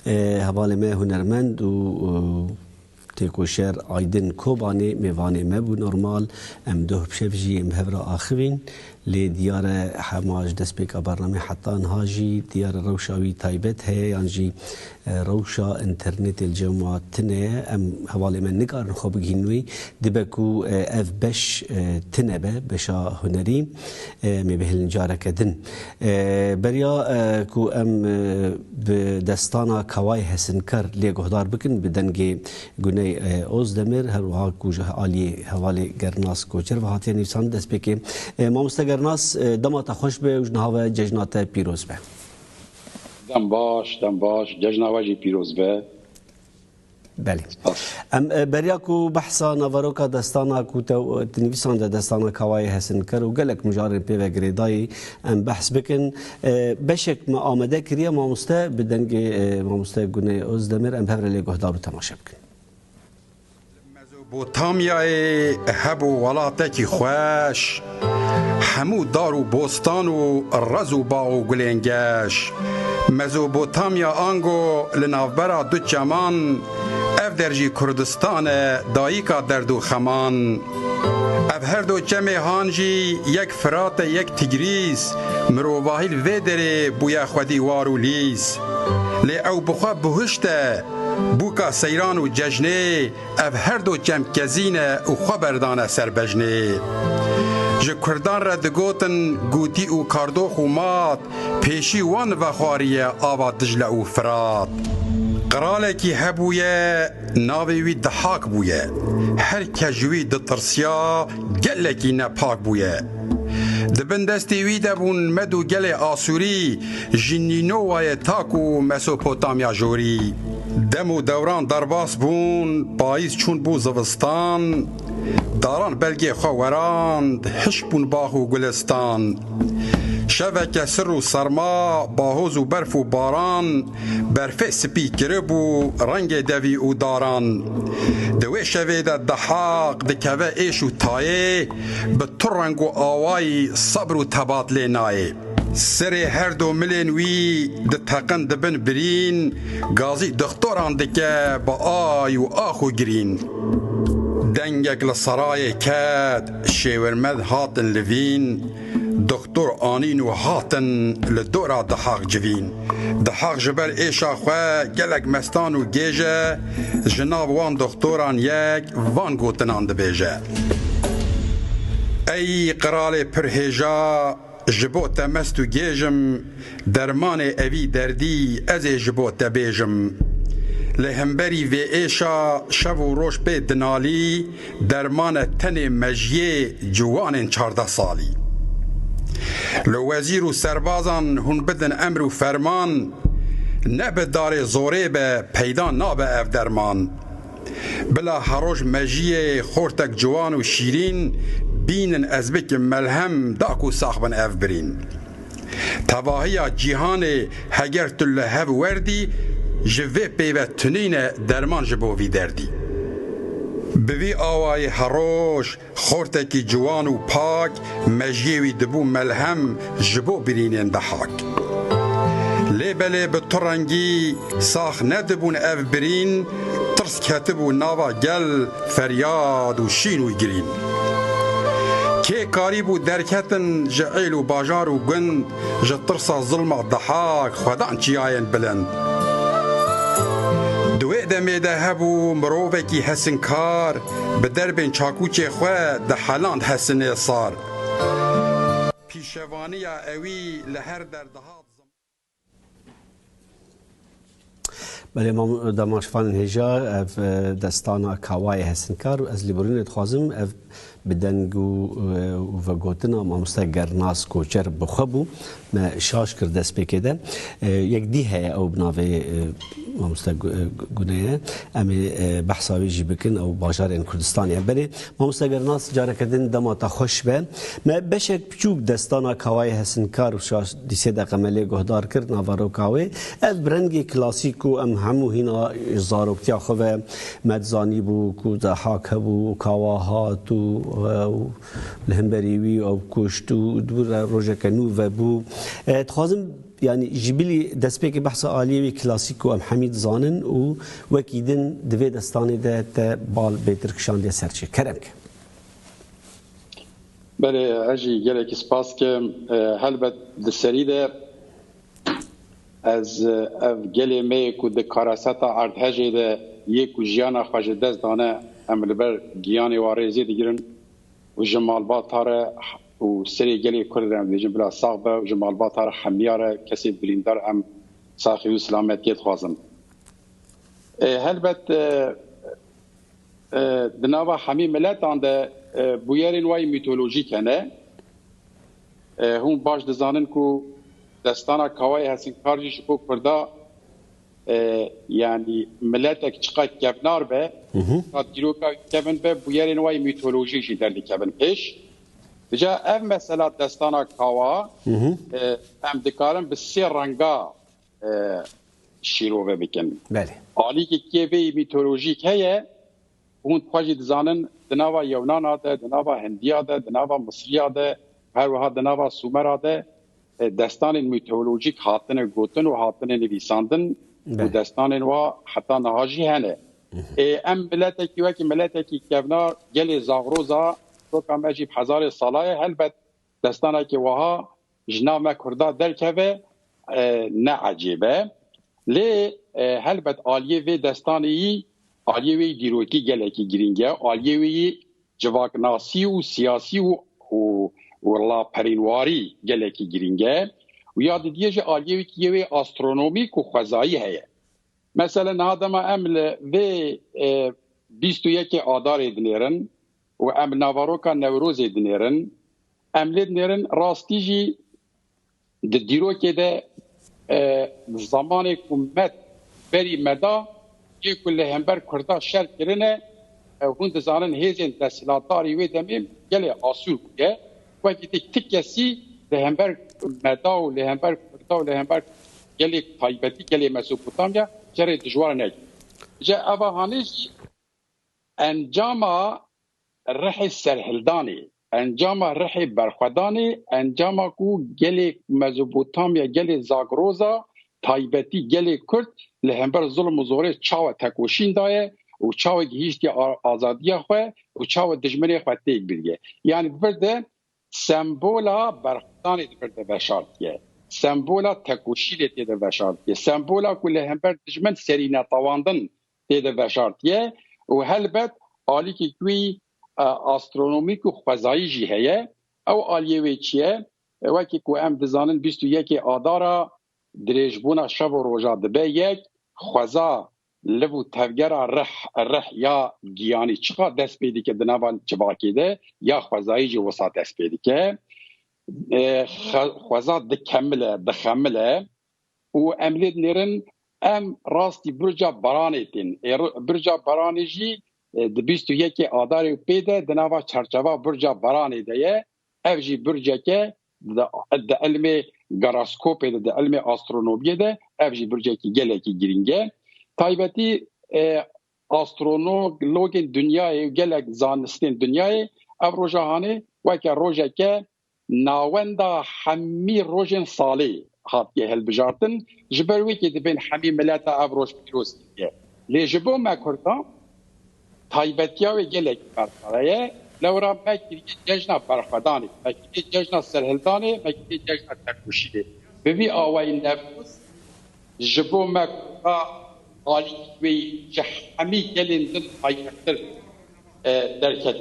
حواله ما هنرمند و تیکوشر آیدن کوبانی میوانی مبو نرمال ام دو بشفجی ام هفرا آخرین لی دیار حماج دست بیک برنامه حتی انهاجی دیار روشاوی تایبت هی انجی روشا انترنت الجماعت تنه ام حوالی من نگار خوب گینوی دبکو اف بش تنبه بشا هنری میبهل نجاره کدن بریا کو ام بدستانا کوای حسنکر لی گهدار بکن بدنگی گونه اوزدمر هر وها کوجه عالی حوالی گرناس کوچر و هاتی نیسان دست بیک ما مستگرناس دمات خوش به وجنها ججنات پیروز به دم باش ججناواجی پیروز به بله ام بریاکو بحثا نواروکا دستانا کو تنویسان دستانا کوای حسن کر و گلک مجارن پیو گریدای ام بحث بکن بشک ما آمده کریا ما مسته بدنگ ما مسته گونه اوزدمر ام بهر لی گهدارو تماشا بکن مزوپوتامیای هبو ولاتکی خوش همو دار و بوستان و رز و باغ و گلنگش مزوپوتامیا آنگو لناوبرا دو چمان اف درجی کردستان داییکا دردو خمان اف هر دو چمه هانجی یک فرات یک تگریس مروواهیل ویدره بویا خودی وارو لیس لی او بخوا بهشته بوکا سیران و ججنه اف هر دو چم کزینه و خبردانه سربجنه ج کردان را دگوتن گوتی و کاردوخ و مات پیشی وان و خواریه آوا دجله و فرات قرالکی هبویه ناوی وی دحاک بویه هر کجوی دترسیا گلکی نپاک بویه دبن دستی وی دبون مدو گل آسوری جنینو وای تاکو مسوپوتامیا جوری دمو دوران درباس بون پاییز چون بو زوستان داران بلگی خواراند حشبون باغ و گلستان شبکه سر و سرما باهوز و برف و باران برفه سپی کربو رنگ دوی و داران دوی شوی ده دحاق دکوه ایش و تایه به تو رنگ و آوای صبر و تبادله نایه سر هر دو ملین وی ده تقن دبن برین گازی دختوران دکه با آی و آخو گرین دنگک لسرای کد شیورمد هاتن لوین دکتر آنین و هاتن لدورا دحاق جوین دحاق جبر ایشا خواه گلک مستان و گیجه جناب وان دکتوران یک وان گوتنان دبیجه ای قرال پرهیجا جبو تمست و گیجم درمان اوی دردی از جبو تبیجم لهمبری و ایشا شب و روش به دنالی درمان تن مجیه جوان 14 سالی لو وزیر و سربازان هن بدن امر و فرمان نبه دار زوره به پیدا نابه اف درمان بلا هروش مجیه خورتک جوان و شیرین بینن از بک ملهم داکو ساخبن اف برین تواهی جیهان هگر تله هف وردی جوه پیوه تنین درمان جبو وی دردی بوی آوای هروش خورتکی جوان و پاک مجیوی دبو ملهم جبو برینین دحاک لیبله به ترنگی ساخ ندبون اف برین ترس کتبو ناوا گل فریاد و شین و گرین که کاریبو درکتن جعیل و باجار و گند جترسا ظلم دحاک خدان چیاین بلند دوی دمیده هبو مروفکی حسنکار به دربین چاکوچه خواه ده حالاند حسنه صار پیشوانی اوی لهر دردهات بله ما دماشفان هجا دستانا کوای حسنکار و از لیبرین اتخوازم بدنگو و گوتنا ما مستگرناس کوچر بخبو ما شاش کرد دست بکده یک دیه او بناوه ما مستگونه امی بحثاوی جی بکن او باجار این کردستانی بله ما مستگرناس جاره کردن دماتا خوش به ما بشک بچوک دستانا کوای حسنکار و شاش دیسه دقیقه ملی گهدار کرد نوارو کاوی از برنگی کلاسیکو ام همو هینا زاروکتیا خواه مدزانی بو کو دحاک بو کاواهات و لهمبریوی او کشتو دور روژه کنو و بو تخوازم يعني جبلي دسبيك بحث عالي كلاسيكو ام حميد زانن و وكيدن دفي دستاني ده بال بيتركشان دي سرچه كرمك بله اجي گلک سپاس که هلبت دسری ده از اف گلی می کو د کاراستا ارتهجه ده یک جیانا خوش دست دانه املبر گیانی وارزی دیگرن و جمال باتاره و سری گلی کردن دیجن بلا صاحب و جمال باتاره حمیاره کسی بریندار ام ساخی و سلامتیت خوازم هلبت دناوا حمی ملتان ده بویرین وای میتولوژیک نه هم باش دزانن کو دستانا کوای هستن کارجی شکو کردا یعنی ملتک چقدر کبنار به تا دیروکا کبن به بویرین وای میتولوژیشی دردی کبن پیش بجا اف مثلا دستانا کوا ام دکارن به سه رنگا شیروه بکن بله آلی که کیوی میتولوژیک هیه اون خواهی دزانن دناوا یونان آده، دناوا هندی آده، دناوا مصری آده، هر وها دناوا سومر آده دستان میتولوژیک هاتن گوتن و هاتن نویساندن و دستان و حتی نهاجی هنه ام ملتکی وکی ملتکی کبنا گل زاغروزا تو کم اجیب هزار ساله هلبت دستانه که وها جنام کرده درکوه نه عجیبه لی هلبت آلیه و دستانی آلیه وی دیروکی گلکی گرینگه آلیه وی جواکناسی و سیاسی و لا پرینواری گلکی گرینگه و یاد دیجه آلیه وی که وی آسترونومیک و خوزایی هیه مثلا نادما امل وی 21 آدار دنیرن و ام نواروکا نوروز دنیرن امل دنیرن راستی جی دیروکی ده زمان کمت بری مدا یک کل همبر کرده شرط کرنه هون دزانن هیزن تسهیلاتاری وی دمیم گله آسور بوده و اگه تکسی لهمبر مدا و لهمبر کرده و لهمبر گله تایبتی گله مسوپوتامیا جره دجوار نگه جا اوهانش انجام رح سرهلدانی انجام رح برخودانی انجام کو گله مسوپوتامیا گله زاگروزا تایبتی گله کرد لهمبر ظلم و زوره چاو تکوشین دایه و چاو گیشتی آزادی خواه و چاو دجمنی خواه تیک بیرگه یعنی برده سمبولا برخدانی برده بشارتیه سمبولا تکوشیل تیده بشارتیه سمبولا که لهمبر دجمن سرینه تواندن تیده بشارتیه و هلبت آلی که کوی آسترونومیک و خوزایی جی هیه او آلیوی چیه وکی که ام دزانن 21 آدارا دریجبونا شب و روژا دبه یک خوزا لبو تفگر رح یا گیانی چقا دست پیدی که دنوان چباکی ده یا خوزایی جی وسا دست پیدی که خوزا دخمله و املید نیرن ام راستی برجا برانی تین برجا برانی جی ده 21 آداری پیده دنوا چرچوا برجا برانی ده اف جی برجا که ده علم گراسکوپ ده علم آسترونومی ده اف جی برجا که گله که گرینگه تایبتی آسترونولوگ دنیای گلک زانستین دنیای اف روژهانه وکه روژه که ناوندا همی روژن سالی هات که هل بجارتن جبروی که دبین همی ملت اف روژ پیروز که لی جبو مکردان تایبتیاوی گلک برقراره لورا مکری جشن برخدانی مکری جشن سرهلدانی مکری جشن تکوشیده ببی آوای نفوس جبو مکردان آلی وی جهمی گلین دن تایبتر درکت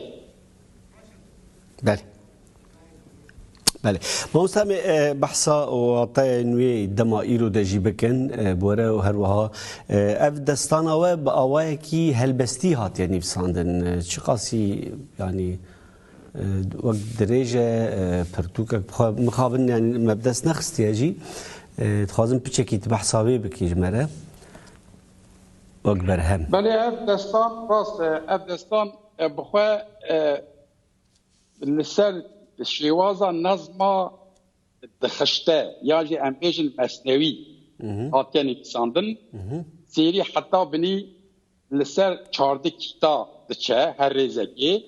بله بله ما سام بحثا وطای نوی دمائیرو دجی بکن بوره و هر وها اف دستانا و با آوای کی هلبستی هات یعنی بساندن چه قاسی یعنی وقت دریجه پرتوکک مخابن یعنی مبدس نخستی اجی تخوازم بچکی تبحثاوی بکی جمره وقت برهم بله اف دستان راست اف دستان بخواه لسر شیوازا نظم دخشته یا جی امبیجن مصنوی هاتیانی کساندن سیری حتی بنی لسر 14 کتا دچه هر ریزگی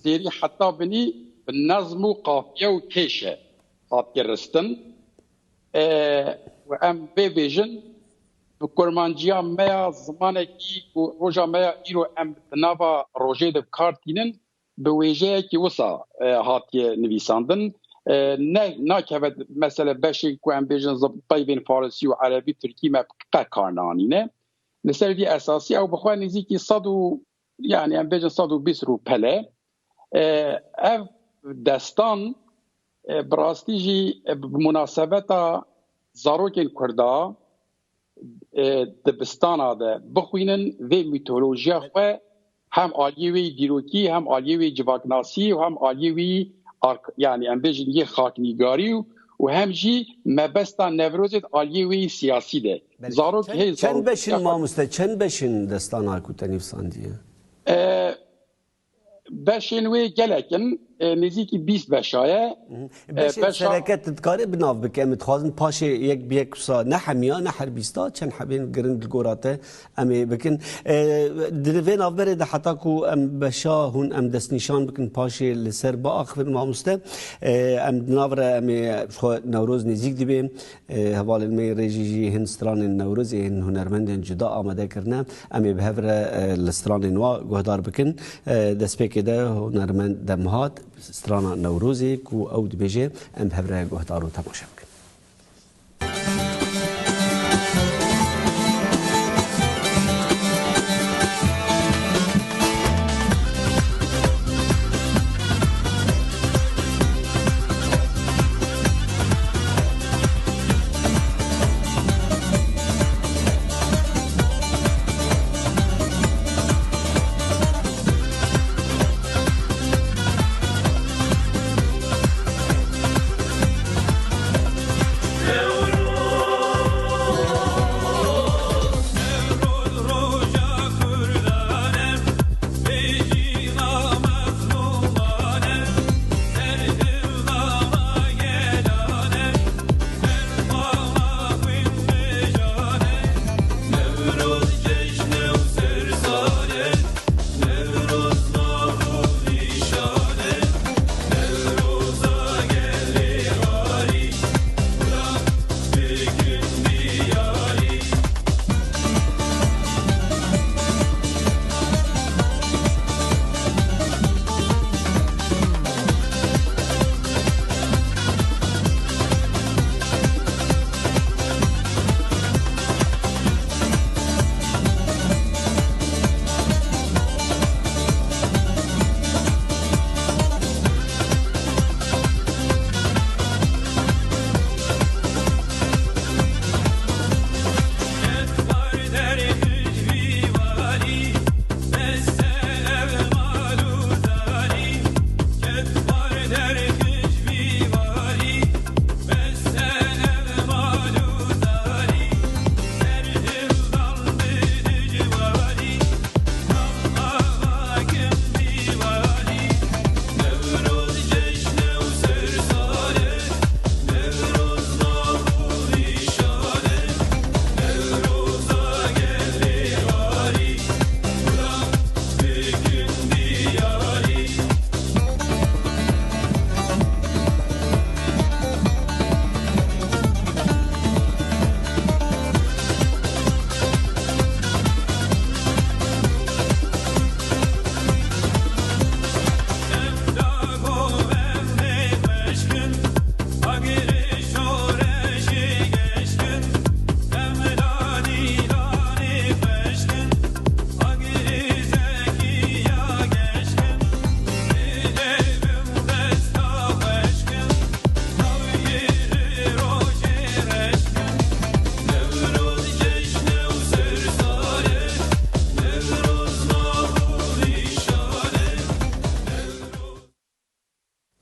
سیری حتی بنی نظم و قافیه و کشه هاتی رستن و ام ببیجن بکرمانجیا میا زمانه کی و روجا میا ایرو ام نوا روژه دب کارتینن به ویژه کی وسا هاتی نویساندن نه که مثلا بشین کو ام بیجن زبطیبین فارسی و عربی ترکی مبقى کارنانینه لسر دی اساسی او بخواه نزیکی صدو يعني ام بیجن 120 رو پله اف دستان براستی جی بمناسبتا زاروکین کردا دبستانا ده بخوینن و میتولوژیا خواه هم آلیوی دیروکی هم آلیوی جواکناسی و هم آلیوی يعني ام بیجن یه خاکنیگاری و هم جی مبستا نوروزت آلیوی سیاسی ده زاروک هی چند بشین ماموسته چند بشین دستانا کو تنیفساندیه بشین وی گلکن نزیکی 20 بشایه بشین شرکت تدکاری بناو بکه متخوازن پاشه یک بیکسا نه حمیا نه حربیستا چند حبین گرند الگوراته امی بکن دلوین آفبره ده حتا کو ام بشا هون ام دست نشان بکن پاشه لسر با آخفر ماموسته ام دناوره امی نوروز نزیک دیبیم حوال المی رجیجی هنستران نوروز هن هنرمندن جدا آمده کرنه امی بهفره لستران نوا گهدار بکن دست بکه ده هنرمند دمهات سترانا نوروزي كو أود بيجي أم بهبره جهدارو تماشا بكن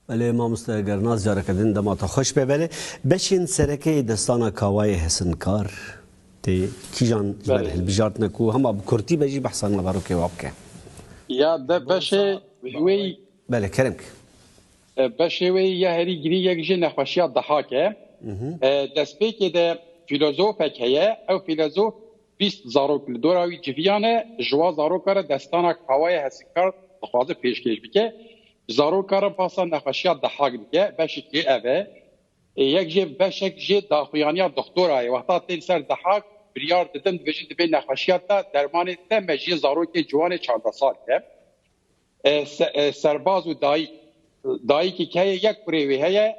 بله ما مستقرناز جاره کردن دما تا خوش ببله بشین سرکه دستانا کاوای حسنکار تی کیجان جبل البجارت نکو هم اب کرتی بجی بحثان نبارو که وابکه یا ده بشه وی بله کرمک بشه وی یه هری گری یک جه نخوشیات دهاکه دست که ده فیلوزوفک هیه او فیلوزوف 20 زاروک لدوراوی جویانه جوا زاروکاره دستانا کاوای حسنکار خوازه پیشکش بکه زاروکاره پاسا نخوشیات دهاک بکه بشه که اوه یک جه بشک جه داخویانیا دکتورای وقتا تین سر دحاک بریار ددن دویجی دبی نخوشیات دا درمان تا مجی زاروک جوان 14 سال که سرباز و دایی که یک پریوی هیا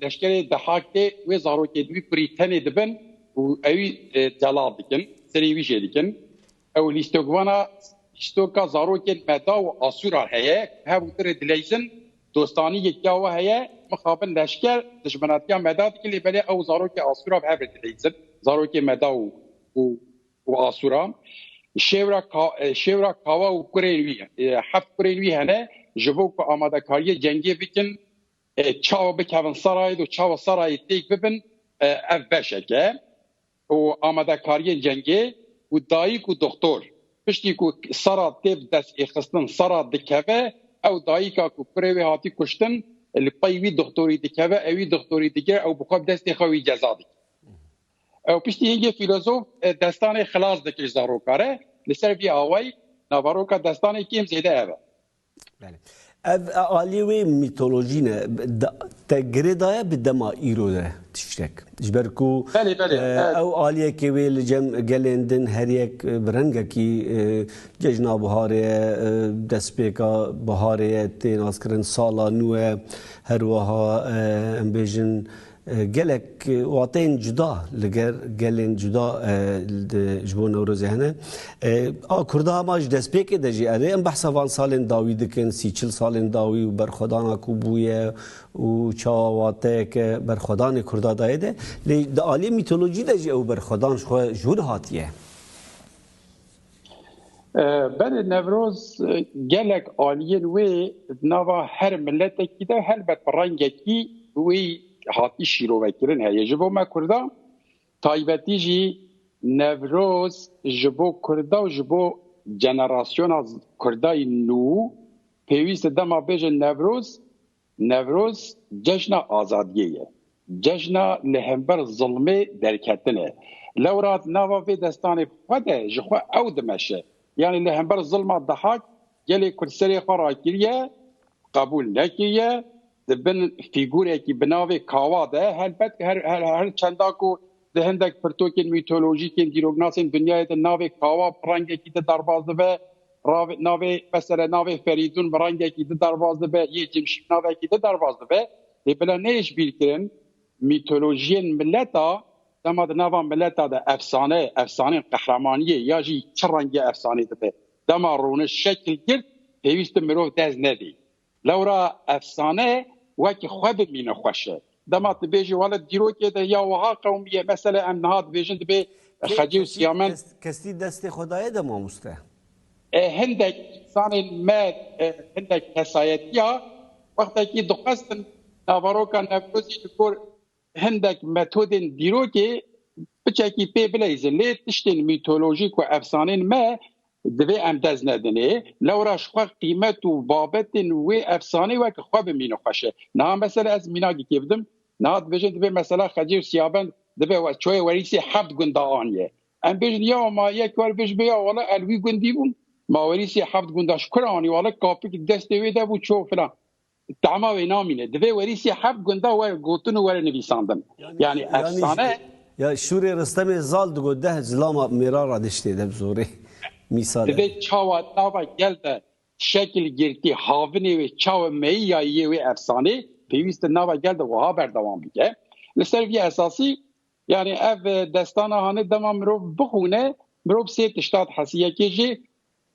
لشکر دحاک تی و زاروک دوی پریتنی دبن و اوی جلال دکن سری ویجه دکن او لیستوگوانا اشتوکا زاروک مدا و آسورا هیا هم تر دلیزن دوستانی یکیاو هیا مخابن لشکر دشمناتیا مداد که لیبلی او زاروک آسورا به هر دلیزن زاروک مدا و آسورا شیورا کاوا و کرینوی هفت کرینوی هنه جبو که آماده کاری جنگی بکن چاو بکوان سرای و چاو سرای تیک ببن اف بشکه و آماده کاری جنگی و دایی که دکتر پشتی که سرا تیب دست اخستن سرا دکوه او دایی که کریوی هاتی کشتن لپایوی دکتوری دکوه اوی دکتوری دیگه او بخواب دست خوی جزا دی او پشتی اینگه فیلوزوف دستان خلاص دکش زاروکاره لسر بی آوائی نواروکا دستان کیم زیده اوه آلیوی میتولوژی نه تگریدای به دما ایرو ده تشتک جبرکو او آلیه که ویل جم گلندن هر یک برنگه کی جشنا بهاره دسپیکا بهاره تیناس کرن سالا نوه هر وها امبیجن گلک واتین جدا لگر گلین جدا جبون نوروزی هنه کرده هماش دست پیک دجی اره ام بحثا وان سالین داوی دکن 30-40 سالین داوی و برخودانا کوبویه و چاواته که برخودان کرده دایده لی دالی میتولوژی دجی او برخودان شو جور هاتیه بعد نوروز گلک آلیین وی نوا هر ملت کی ده هر بد رنگ کی وی هاتی شیرو وکرن هیا جبو ما کردا تایبتی جی نوروز جبو کردا و جبو جنراسیون از کردای نو پیویست دما بیجن نوروز جشن آزادیه جشن لهمبر ظلمه درکتنه لورات نوا في دستان خده جخوا او دمشه يعني لهمبر ظلمه ضحاك جلي كرسري خراكية قبول نكيه دبن فيغوري كي بناوي كاواده هلبت هر چنداكو دهندك پرتوكين ميتولوجيكين ديروغناسين دنيا ناوي كاوا برانگه كي درباز به ناوي مثلا ناوي فريدون برانگه كي درباز به يجمش ناوي كي درباز به دبلا نيش بيركن ميتولوجيين ملتا دما ناوا ملتا ده افسانه قهرمانيه يا جي چرنگه افسانه ده دما رون شكل گرد پيوست مرو دز ندي لورا افسانه وكي خود مين خوشه دما تبيجي ولد ديروكي ده يا وها قوميه مثلا ان هاد بيجن به خجي وسيامن كستي دست خدای ده ما مسته هندك انسان ما هندك حسايتيا وقت كي دقستن نافاروكا نفوزي تكور هندك ميثودين ديروكي بچكي بي بلايزن لي تشتين ميثولوجيك وافسانين ما دبي ام دزندنه لو راش خو قيمت و بابت و افسانه و که خواب مینو خوشه نه مثلا از میناگی کیبدم نه بجد به مثلا خجیر سیابن دبي چوي وريسي حبد گندانيه ام بجن يا ما یک ور بج بیا ولا الوي گنديبون ما وريسي حبد گنداش کراني ولا کاپک دست ويدا بو چو فلان تعما وينامينه دبي وريسي حبد گندا و گوتن و نويساندم يعني افسانه يا شوري رستم زال دگو ده زلام مرار دشته ده بزوره مثال دبي چاوا تاوا گلده شکل گرتی هاونی و چاو میایی و افسانه پیوست ناوا گلده و ها بردوام بگه لسروی اساسی يعني اف دستانه هانه دما مرو بخونه مرو سه تشتات حسیه که جی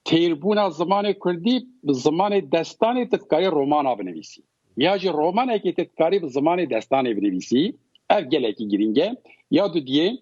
تیربونا زمان کردی زمان دستانه تذکاری رومانا بنویسی یا جی رومانه که تذکاری زمان دستانه بنویسی اف گله کی گرینگه یا دو دیه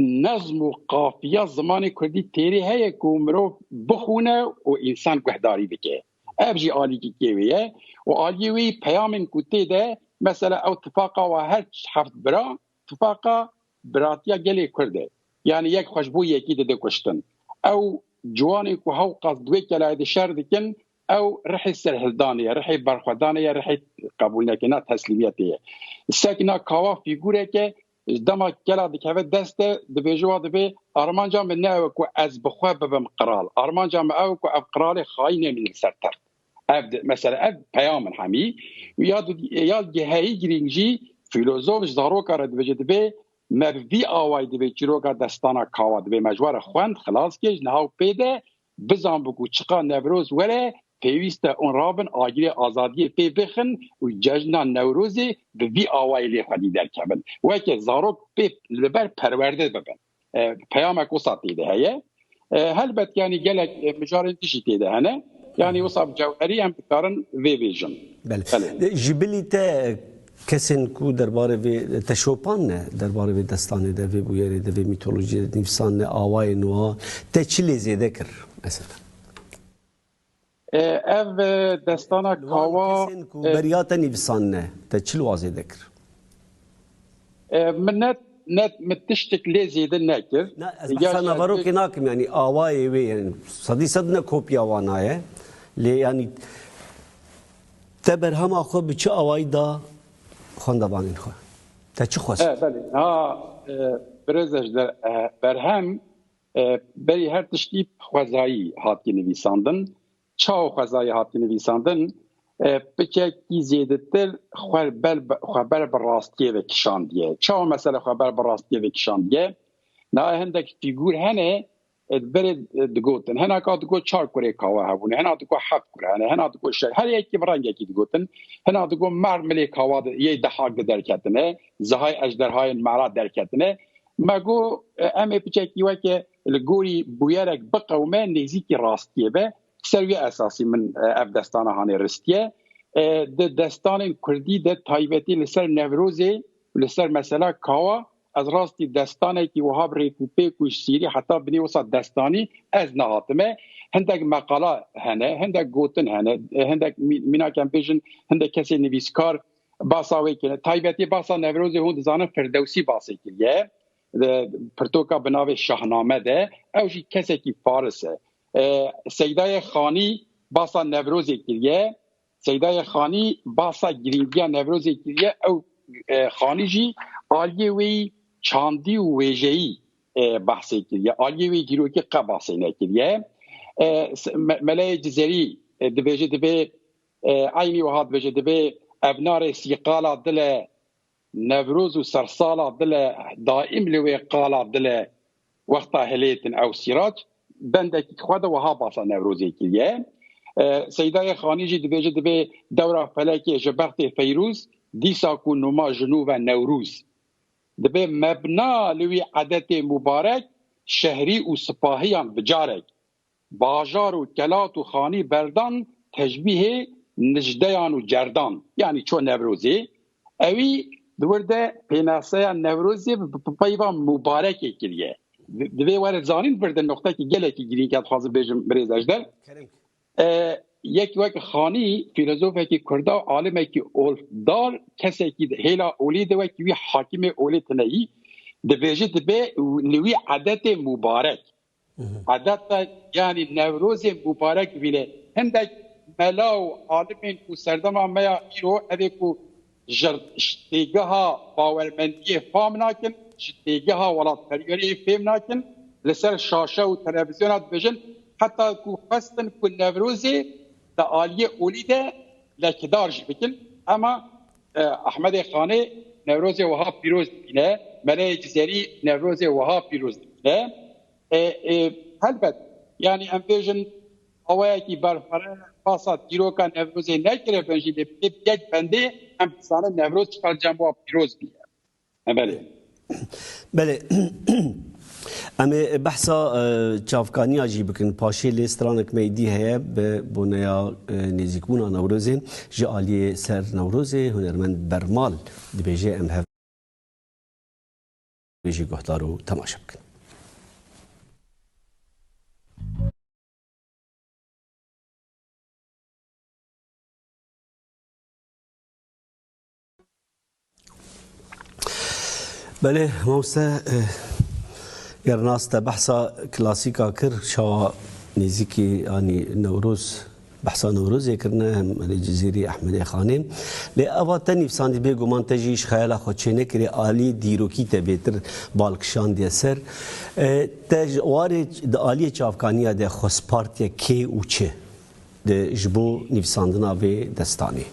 نظم و قافیه زمان کردی تیری هیه که مرو بخونه و انسان گهداری بکه اف جی آلی کی کیویه و آلیوی پیامن کتی ده مثلا او اتفاقا و هر حفت برا اتفاقا براتیا گلی کرده يعني يك خوشبو يكيد ده كشتن او جواني كو هو قصدوي كلا دي شر دكن او رحي سرهدانيه رحي برخدانيه رحي قبولنا كنا تسليميتيه ساكنا كوا فيغوره كه دما كلا دكه دست د بيجوا د ارمانجا من ناو كو از بخوا بم قرال ارمانجا او كو افقرال خاينه من سرتر مثلا پیام همی یاد هایی گرینجی فیلسوف زاروکا را دوجه دبی مروی آوای دبی چیروکا دستانا کاوا دبی مجوار خوند خلاص کش نهاو پیده بزن بگو چقا نوروز وره پیوسته اون رابن آگیر آزادی پی بخن و جشن نوروزی به وی آوای لی خودی در کبن و که زاروک پی لبر پرورده ببن پیام کوسا تیده هیه هلبت یعنی گلک مجارن تشی تیده هنه یعنی وصف جوهری هم بکارن وی ویژن. بله. جبلیت کسین کو درباره وی تشوپان نه درباره وی دستانه ده وی بویری ده وی میتولوژی نفسان نه آوای نوا ته چلی زیده کر مثلا. اف دستانه کاوا کسین کو بریات نفسان نه ته چلو زیده کر. من نت متشتك لازم ناكر بس انا بروك ناكم يعني اواي وي يعني صدي صدنا كوبيا وانايه لي يعني تبر هم اخو بچ اواي دا خوندبانين خو تا چه خوست بله برزش در برهم بری هر تشتی خوازایی هاتی نویساندن چاو خوازایی هاتی نویساندن بچکی زیادتر خبر براستی و کشاندیه چاو مثلا خبر براستی و کشاندیه نه هندک فیگور هنه برد دگوتن هنا کا دگو 4 کره کاوا هبونه هنا دگو 7 کره هنا دگو شهر هر یکی برنگ یکی دگوتن هنا دگو مرملی کاوا یه دهاق درکتنه زهای اجدرهای مراد درکتنه مگو ام بچکی وکه لگوری بویرک بقومه نزیکی راستیه به سروی اساسی من اف دستانه هانه رستیه دستان کردی ده تایبتی لسر نوروزی لسر مثلا کاوا از راستی دستانه که وهاب ریکوپی کوش سیری حتی بنی وسط دستانی از نهاتمه هندک مقاله هنه هندک گوتن هنه هندک مینا کمپیشن هندک کسی نویسکار باساوی کنه تایبتی باسا نوروزی هون دزانه فردوسی باسی کریه پرتوکا بناوی شاهنامه ده اوشی کسی که فارسه سیدای خانی باسا نوروزی کریه سیدای خانی باسا گرینگیا نوروزی کریه او خانی جی آلیه وی چاندی و ویجهی بحثی کریه آلیه وی گیروکی قباسی نکریه ملای جزری دبیجه دبی عینی وحاد دبیجه دبی ابنار سیقالا دل نوروز و سرسالا دل دائم لوی قالا دل وقتا هلیتن او سیراج بندک خود وها باسا نوروزی کریه سیدای خانی جی دبیجه دبی دوره فلکی جبرت فیروز دیسا کو نما جنوب نوروز دبی مبنا لوی عادت مبارک شهری و سپاهیان بجارک باجار و کلات و خانی بردان تشبیه نجدیان و جردان یعنی چون نوروزی اوی دورده پیناسه نوروزی پیوان مبارکی کریه دوی وارد زانین برده نقطه که گله که گیرین که خواهد بیجم بریز اجدر یک وقت خانی فیلسوفه که کرده عالمه که اولدار کسی که هیلا اولی دوه که وی حاکم اولی تنهی دویجه دبه نوی عادت مبارک عادت یعنی نوروز مبارک ویله هندک ملاو عالمین کو سردما میا ایرو اوه کو شتیگه ها باورمندی فام ناکن شتیگه ها ولاد پریوری فهم ناکن لسر شاشه و تلویزیونات بجن حتی کو خستن کو نوروزی دا آلیه اولی ده لکدار جی بکن اما احمد خانه نوروز وها پیروز بینه ملای جزیری نوروز وها پیروز بینه البته یعنی امپیجن اوه کی برفره فاسد دیروکا نوروز نکره بنجی ده یک بنده امپسانه نوروز چکار جنبا پیروز بینه بله اما بحثا چافکانی آجی بکن پاشه لیسترانک میدی هیا به بنیا نزیکونا نوروزی جالی سر نوروزی هنرمند برمال دبیجه ام هف بیجی گهدارو تماشا بکن. بله موسى يرناس بحثا كلاسيكا كر شوا نزيكي يعني نوروز بحثا نوروز يكرنا هم الجزيري احمد خانم لأواتني بساندي بيجو من تجيش خيالا خدشينه كري آلي ديروكي تبيتر بالكشان دي سر تج وارد آلي چافكانيا دي خسبارتيا كي و چه جبو نفساندنا به دستانی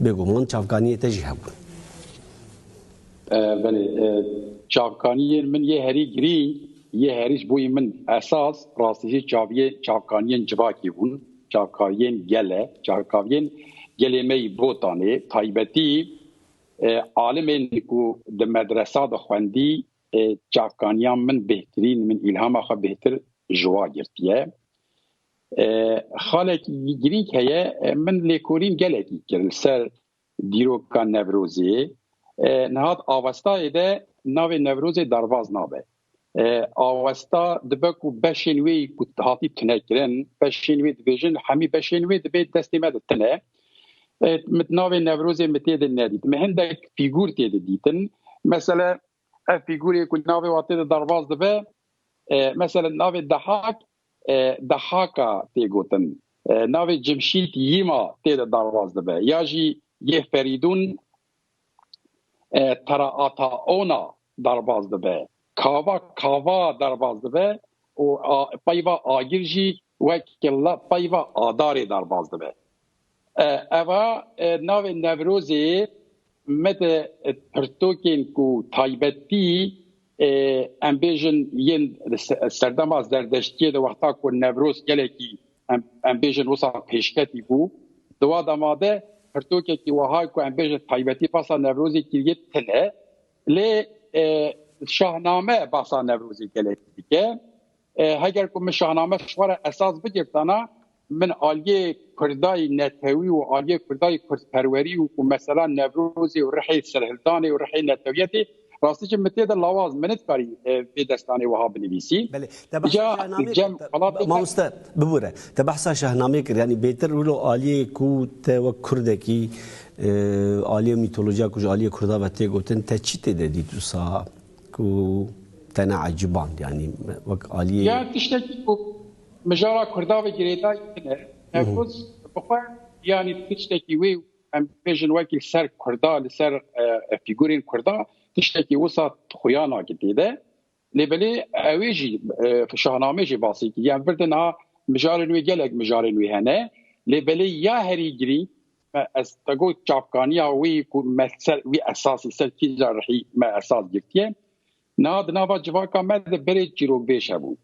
بگومان چافکانی تجی هبون بله چافکانی من یه هری گری یه هریش بوی من اساس راستیشی چافکانی جواکی بون چافکانی گله می بوتانه تایبتی عالمین کو د مدرسه د خوندی چافکانیان من بهترین من الهام خو بهتر جوا گرتیه خالق گرین که من لیکورین گلکی کرد سر دیروکا نوروزی نهاد آوستا ایده ناو نوروزی درواز نابه آوستا دبکو بشینوی هاتی تنه کرن بشینوی دبیجن همی بشینوی دبی دستی مد تنه متناو نوروزی متید ندید مهندک فیگور تید دیتن مثلا فیگوری که ناو واتی درواز دبه مثلا ناو دحاکا تیگوتن ناو جمشید یما تید درواز دبه یا جی یه فریدون ترا آتا اونا درواز دبه کاوا درواز دبه و پایوا آگیر جی وکلا پایوا آداری درواز دبه اوا ناو نوروزی مد پرتوکین کو تایبتی امبیژن ین سردم از دردشتی دو وقتا کو نوروز گلکی امبیژن وسا پیشکتی بو دوا دماده پرتوکی کی وهای کو امبیژن تایبتی پاسا نوروزی کی تنه لی شاهنامه پاسا نوروزی گلکی که اگر کو شاهنامه شوار اساس بگیرتانا من آلیه کردای نتوی و آلیه کردای کردپروری و مثلا نوروزی و رحی سرهلدانی و رحی نتویتی راستی که متید لواز منت کاری به دستانی وها بنویسی بله تبحث ما مست ببوره تبحث شاهنامه کر یعنی بهتر ولو آلیه کو تو کردکی آلیه میتولوژیا کو آلیه کردا و تی گفتن تچیت دادی تو سا کو تنا عجبان یعنی وقت آلیه یا تشتکی کو مجارا کردا و گریدا نفوز بخور یعنی تشتکی وی ام بیژن وکی سر کردا لسر فیگورین کردا تشتکی وسط خویانا گدیده لبلی اویجی شاهنامه جی باسی کی یعنی بردنا مجارنوی گلک مجارنوی هنه لبلی یا هری گری از تگو چافکانیا وی کو مثل وی اساسی سر کی جرحی ما اساس گرتیه ناد نوا جواکا مد بری جیرو بیش هبون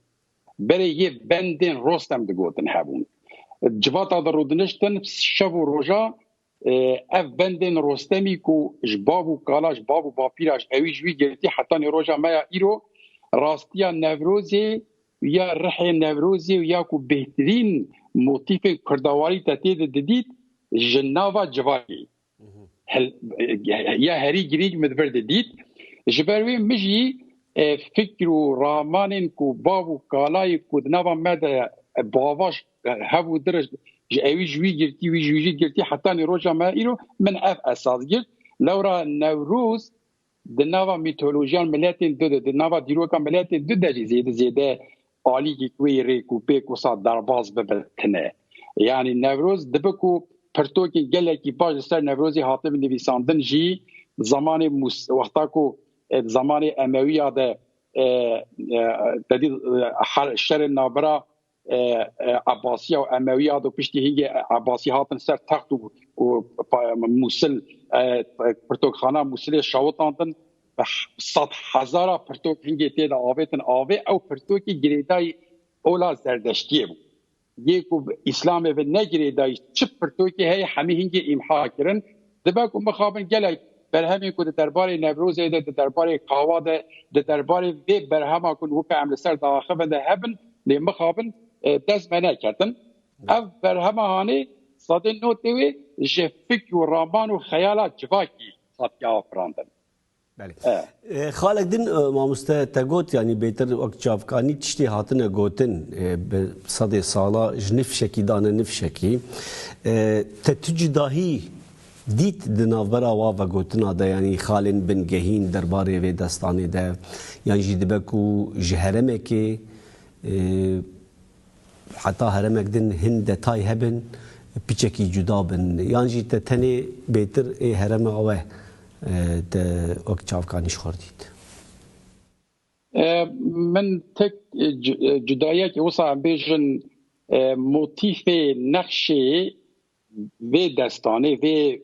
بری یه بندین رستم دگوتن هبون جواتا در رودنشتن شب و روژا اف بندن رستمی کو جبابو کالاش بابو باپیراش اوی جوی گرتی حتی روژا مایا ایرو راستیا نوروزی یا رحی نوروزی یا کو بهترین موتیف کردواری تتید ددید جناوا جواکی یا هری گریگ مدبر ددید جبروی مجی فکر و رامانین کو بابو کالای کو دناوا مد باواش هفو درج اوی جوی گرتی حتی روژا ما ایرو من اف اساس گرت لورا نوروز دناوا میتولوژیان ملتین دو دناوا دیروکا ملتین دو دجی زیده آلی کی کوی ریکو پیکو سا درباز ببتنه یعنی نوروز دبکو پرتوکی گلکی باج سر نوروزی حاطب نویساندن جی زمان وقتا کو زمان امویه ده تدید شر نابرا عباسی و امویه دو پشتی هنگی عباسی هاتن سر تخت و موسل پرتوک خانه موسل شاوتاندن صد هزارا پرتوک هنگی تید آویتن آوی او پرتوکی گریدای اولا زردشتیه بود یکو اسلام و نگریدای چه پرتوکی هی همه هنگی امحا کرن دباکو مخابن گلای برهمی که درباره نوروزه ده درباره قهوه ده درباره وی برهما کن وکا عمل سر داخل ده هبن لی مخابن دست منه کردن اف برهما هانی صد نوتوی جه فکر و رامان و خیالات جواکی صد که آفراندن بله خالق دین مامسته تگوت یعنی بهتر وقت چافکانی تشتی هاتنه گوتن به صد سالا جنف شکی دانه نف شکی تتجداهی دیت دناورا و گوتنا ده یعنی خالن بن گهین درباره و دستانه ده یعنی جدبکو جهرمه که حتی هرمک دن هند تای هبن پیچکی جدا بن یعنی جی تنه بهتر هرمه اوه ده وقت چافکانیش خوردید من تک جدایه که وصا بیجن موتیف نقش و دستانه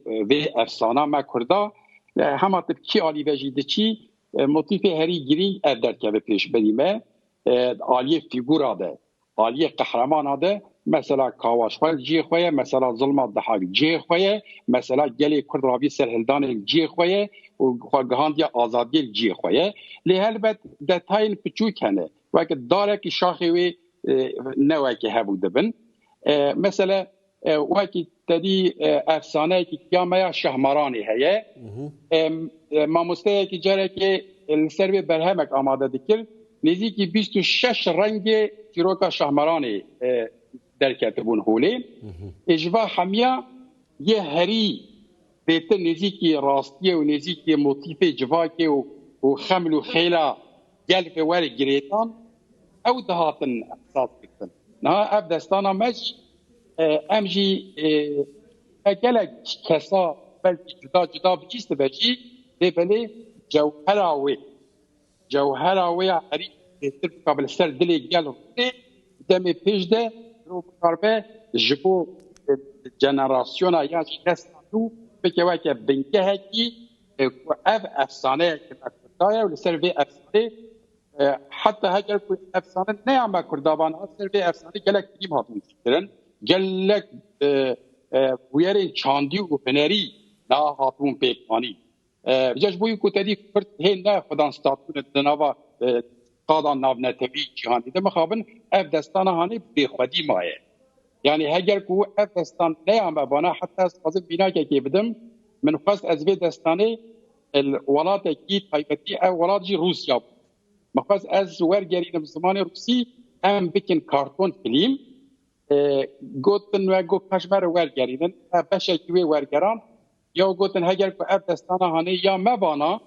و افسانه ما کرده همه تبکی آلی وجیده چی موتیف هری گیری ادر که به پیش بریمه آلی فیگورا ده آلی قهرمان ده مثلا کاواشخوال جی خویه مثلا ظلم الضحاک جی خویه مثلا گلی کرد رابی سرهلدان جی خویه و خواگهاندی آزادی جی خویه لیهل بد دتاین پچو کنه وقت داره که شاخی وی نوعی که هبوده بن مثلا وقت تدی افسانه که کیامه شهمرانی هیه ما مستعی که جاره که سر به برهمک آماده دکر نزدیکی 26 رنگ چیروکا شهمرانی درکت بون هولی اجوا همیا یه هری بیت نزدیکی راستی و نزدیکی موتیف جواکی و خمل و خیلا گلف ور گریتان او دهاتن احساس بکتن نه اب دستانا مج امجی اگلک کسا بلکه جدا بچیست بچی ده بله جوهراوی هری بیتر قبل سر دلی گل دمی پیش ده رو بکاربه جبو جنراسیونا یا شخصانو بکوه که بنگه هکی اف افسانه که مکردایه و لسر به افسانه حتی هجر که افسانه نیامه کردابان ها سر به افسانه گلک دیم هاتون فکرن گلک ویرین چاندی و هنری نا هاتون پیکانی بجاش بوی کتدی کرد هی نه خدان ستاتون دناوا قادان ناو نتوی جهانی ده مخابن اف دستان هانی بخودی مایه یعنی هگر که اف دستان نیامه بانا حتی از خواست بینا که بدم من خواست از وی دستانه الولات کی تایبتی او ولات جی روسیا بود مخواست از ورگرینم زمان روسی هم بکن کارتون فیلم گوتن و گو پشمر ورگرینن بشکی وی ورگران یا گوتن هگر که اف دستان هانی یا مبانا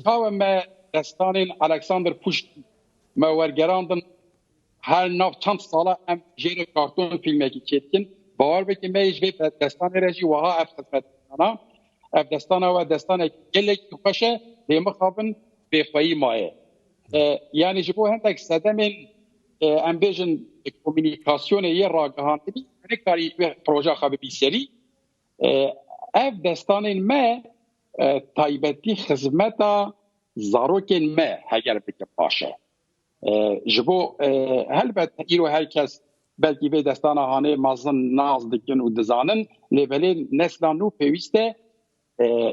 تا ما دستان الکساندر پوشت ما ورگراندن هر ناف چند ساله هم جیر کارتون فیلمه که چیتکن باور بکن میش وی دستان رجی وها اف خدمتانا اف دستان و دستان گلک خوشه دیمه خوابن بخوایی مایه یعنی جبو هندک صدمین امبیجن کومونیکاسیون یه راگهان بی نکاری پروژه خواب بی سری اف دستان ما تایبتی خدمتا زاروکن ما هگر بکن باشه جبو هل بد ایرو هر کس بلکی به دستان هانه مازن ناز دکن و دزانن لیبلی نسلان نو پیوسته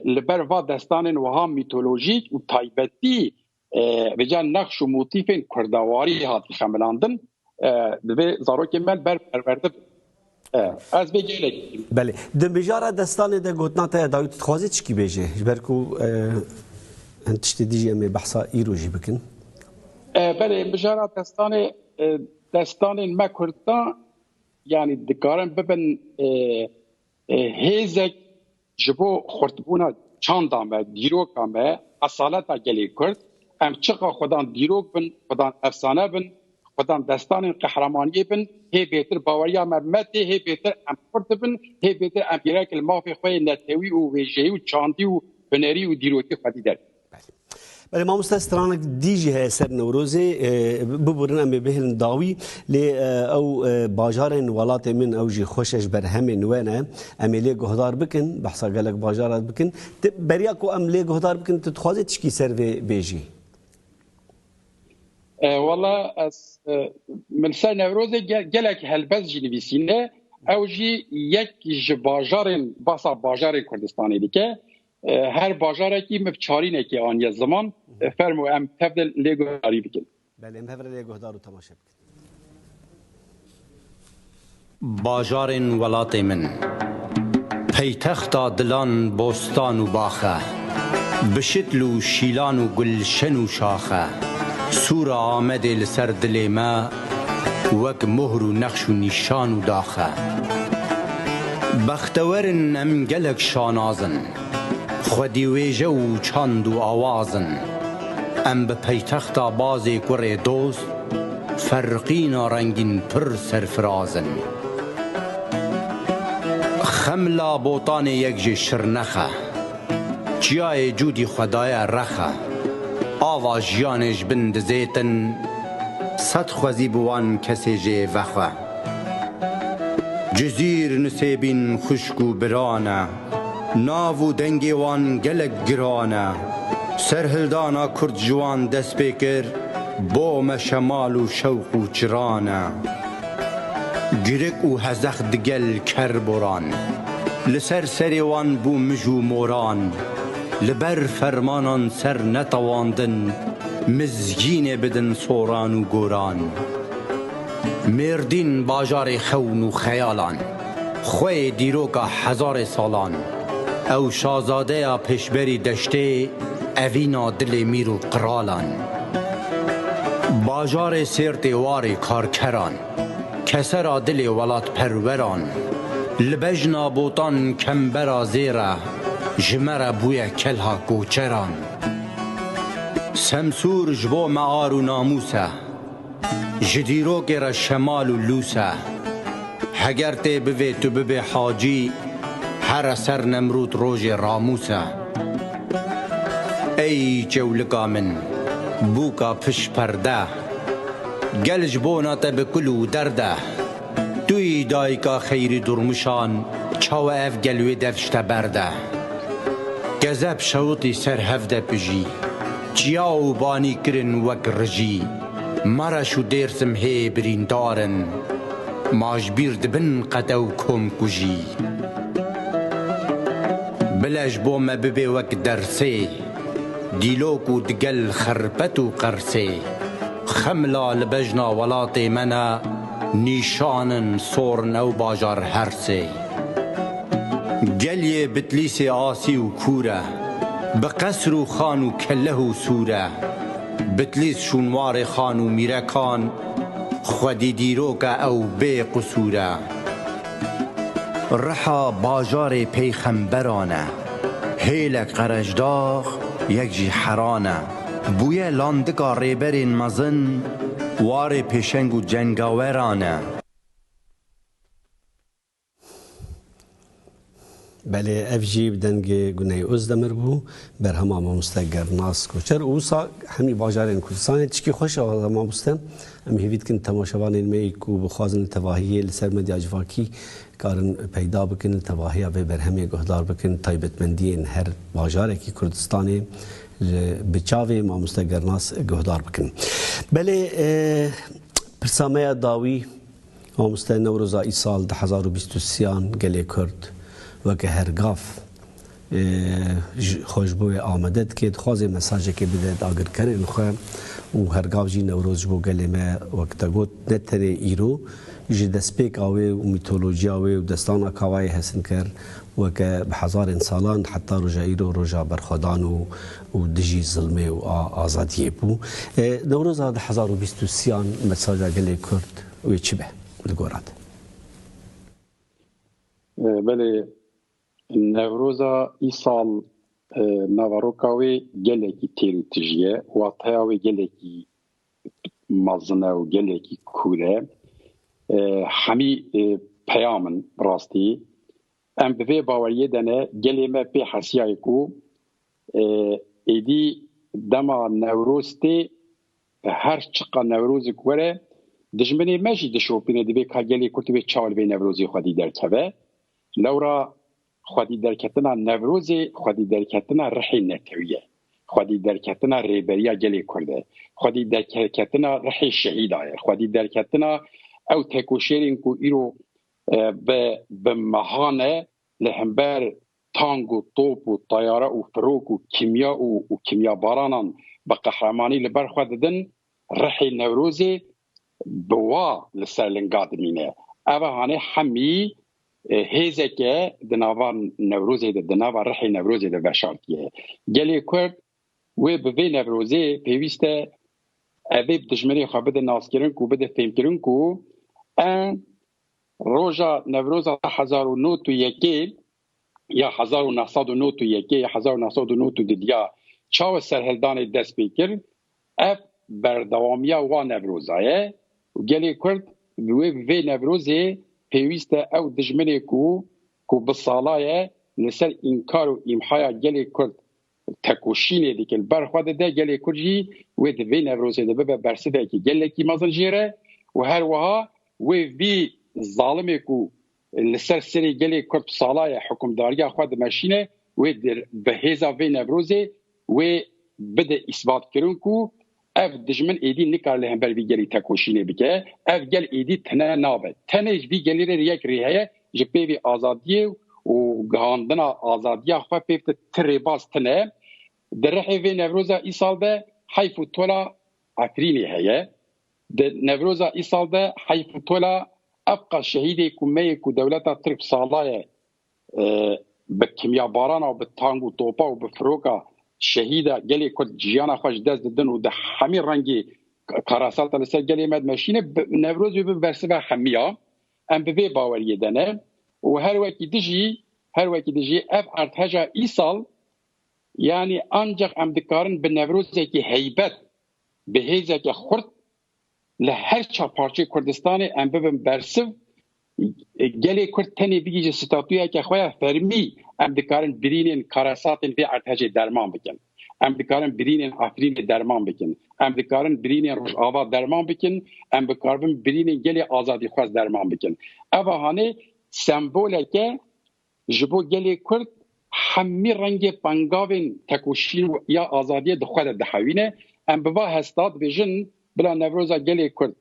لبر و دستان وها میتولوژیک و تایبتی بجان نقش و موتیف کردواری هاتی خملاندن به زاروک مل بر پرورده از بگیلک بله دنبجاره دستان ده گوتناتا داوید تخوازی چکی بیجه جبرکو انتشتی دیجی امی بحثا ایرو جی بکن بله بجاره دستان ما کردان یعنی دکارن ببن هیزک جبو خورتبونا چاندامه دیروکامه اصالتا گلی کرد ام چقا خودان دیروک بن خودان افسانه بن خودان دستان قهرمانی بن هی بهتر باوریا مرمتی هی بهتر ام کرد بن هی بهتر ام بیرک المافی خوی نتوی و ویجهی و چاندی و بنری و دیروکی خودی در بله ما مستسترانك ديجي سر نوروزي ببورن ام بهن داوي ل او باجارن ولات من اوجي خوشش برهم وينه ام لي گهدار بكن بحثا قالك باجارات بكن برياكو ام لي گهدار بكن تتخوازي تشكي سر بيجي والله از من سر نوروزي قالك هلبز جنبيسينه اوجي يك باجارن باسا باجار كردستاني ديكه هر باجاره کی مبچارینه که آن یه زمان فرمو ام تبدل لیگوهداری بکن بله ام هفر لیگوهدارو تماشا بکن باجارین ولات من پیتختا دلان بوستان و باخه بشتل و شیلان و گلشن و شاخه سورا آمده لسر دل ما وک مهر و نقش و نشان و داخه بختورن ام گلک شانازن خودی ویجه و چند و آوازن ام به پیتختا بازی کره دوست فرقین رنگین پر سرفرازن خملا بوتان یک جه شرنخه جیای جودی خدای رخه آوا جیانش بند زیتن صد خوزی بوان کسی جه وخه جزیر نسیبین خشکو برانه ناو و دنگی وان گلک گرانه سرهلدانا کرد جوان دست بکر بوم شمال و شوق و چرانه گرک و هزخ دگل کر بران لسر سریوان بو مجو موران لبر فرمانان سر نتواندن مزگین بدن سوران و گوران مردین باجار خون و خیالان خوی دیروکا هزار سالان او شازاده یا پشبری دشته اوینا دل میرو قرالان باجار سیرتوار کارکران کسرا دل ولات پروران لبجنا بوتان کمبرا زیره جمره بوی کلها کوچران سمسور جبو معار و ناموسه جدیرو که را شمال و لوسه هگر تی بوی تو ببی حاجی هر سر نمرود روژ راموسه ای جولگا من بوکا پش پرده گل جبونا تب کلو درده توی دایکا خیری درمشان چاو اف گلوی دفشت برده گذب شوطی سر هفده پجی چیاو بانی کرن وک رجی مرشو دیرسم هی برین دارن ماجبیر دبن قدو کم کجی بلش بو ما ببی وک درسه دیلوکو دگل خربتو قرسه خملا لبجنا ولات منا نیشانن سورن او باجار هرسه گلیه بتلیس آسی و کوره بقصر و خان و کله و سوره بتلیس شونوار خان و میرکان خودی دیروکا او بی قصوره رحا باجار پیخمبرانه هیلک قرجداغ یک جی حرانه بوی لاندگا ریبرین مزن وار پیشنگ و جنگاورانه بله اف جی بدنگ گونه ازدمر بو بر همه مستقر ناس کوچر اوسا همی باجارین کردستان چکی خوش آقا ما مستم هم هیوید کن تماشاوان علمی کو بخوازن تواهی لسر مدیا جواکی کارن پیدا بکن تواهی به بر همه گهدار بکن تایبتمندی این هر باجاره کی کردستانی بچاوی ما مستقر ناس گهدار بکن بله پرسامه داوی ما مستقر نوروز ای سال 2023 گلی کرد و که هرگاف خوشبوی آمدد که خوازی مساجه که بده آگر کرن خواه و هرگاف جی نوروز بو گلی ما وقتا گوت نتره ایرو جی دسپیک آوی و میتولوژی آوی و دستان آکاوی حسن کر و که بحزار سالان حتی رجا ایرو رجا برخودان و دجی ظلمه و آزادیه بو نوروز 2023 مساجه گلی کرد و چی به لگورد بله نوروزا ای سال نواروکاوی گلکی تیروتیجیه و تیاوی گلکی مزنه و گلکی کوره همی پیامن راستی ام به باوریه دنه گلی ما پی حسیای کو ایدی دما نوروز تی هر چقا نوروز کوره دجمنی مجی دشوپینه دی به کاگلی کوتی به چال به نوروزی خودی درکبه لورا خودی درکتنا نوروزی خودی درکتنا رحی نتویه خودی درکتنا ریبریا گلی کرده خودی درکتنا رحی شهیدایه خودی درکتنا او تکوشیرین کو ایرو به مهانه لهمبر تانگ و طوب و طیاره و فروک و کیمیا و کیمیا بارانان به قهرمانی لبر خوددن رحی نوروزی بوا لسرلنگاد مینه اوه هانه همی هیزه که دناوان نوروزی ده دناوان رحی نوروزی ده وشارتیه گلی کرد و به وی نوروزی پیوسته اوه بدجمنی خواه بده ناس کرن کو بده فهم کرن کو ان روژا نوروزا 1901 یا 1901 یا 1902 دیا چاو سرهلدان دست بیکر اف بردوامیا و نوروزایه و گلی کرد وی نوروزی پیوسته او دجمنی کو بسالایه لسر انکار و امحایا گلی کرد تکوشینه دیکل برخواد ده گلی کرجی و ده وی نوروزی ده ببه برسده که گلی کی مازن جیره و هر وها وی ظالمه کو لسر سری گلی کرد سالای حکمداری خود ماشینه و در بهزا و نوروزه و بده اثبات کرن کو اف دجمن ایدی نکار لهم بر بی گلی تکوشینه بکه اف گل ایدی تنه نابه تنه بی گلی ری یک ریه جبه بی آزادیه و گهاندنا آزادیه خواه پیفت تری باز تنه در رحی و نوروزه ای سال ده حیف و طولا عفرینی هیه در نوروزه ای سال ده حیف و طولا ابقى شهيدي كمية كدولة ترك صلاة بالكيمياء بارانا وبالتانغ وطوبا وبفروكا شهيدة جالي كد جيانا خوش داز ددن وده حمير رنجي كراسات لسا جالي ماد ماشينة نوروز ببرسبة حمية ام ببي باوريه دانه وهر وكي دجي اف ارتهجا ايصال يعني انجق ام دكارن بالنوروز كي هيبت بهيزة كي خرد لهر چا پارچه کردستان ام ببن برسو گلی کرد تنی بگیج ستاتویا که خواه فرمی ام دکارن برینین کاراساتین به ارتهج درمان بکن ام دکارن برینین افرین درمان بکن ام دکارن برینین روش آوا درمان بکن ام دکارن برینین گلی آزادی خواست درمان بکن اوه هانه سمبوله که جبو گلی کرد همی رنگ پنگاوین تکوشین یا آزادی دخواه دحوینه ام ببا هستاد بجن بلا نوروزا گلی کرد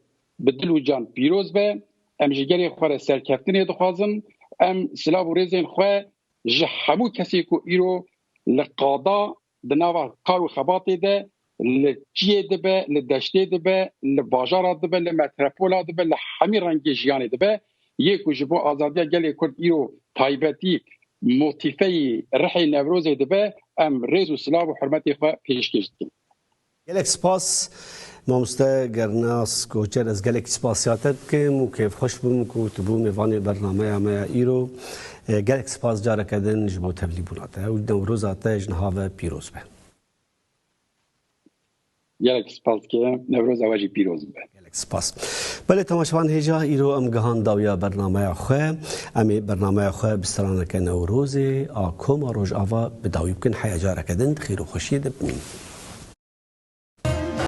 بدل و جان پیروز به ام جگری خواه سرکفتنی دخوازن ام سلاح و ریزین خواه جه همو کسی که ایرو لقادا دناوا کار و خباتی ده لجیه ده به لدشته ده به لباجارات ده به لمترپولا ده به لحمی رنگی جیانی ده به یکو جبو آزادیا گلی کرد ایرو تایبتی موتیفه رحی نوروزی ده به ام ریز و سلاح و حرمتی خواه پیشکش دیم گلک سپاس مامسته گرناس کوچر از گلک سپاسیاتت که مو کیف خوش بوم کو تبو میوان برنامه ما ایرو گلک سپاس جاره کردن جبو تبلیبوناته و نوروزاته جنهاوه پیروز به گلک سپاس که نوروز آواجی پیروز به گلک سپاس بله تماشاوان هجا ایرو ام گهان داویا برنامه خواه امی برنامه خواه بسترانه که نوروزی آکوم و روش آوا بداوی بکن حیا جاره کردن خیر و خوشی دبمین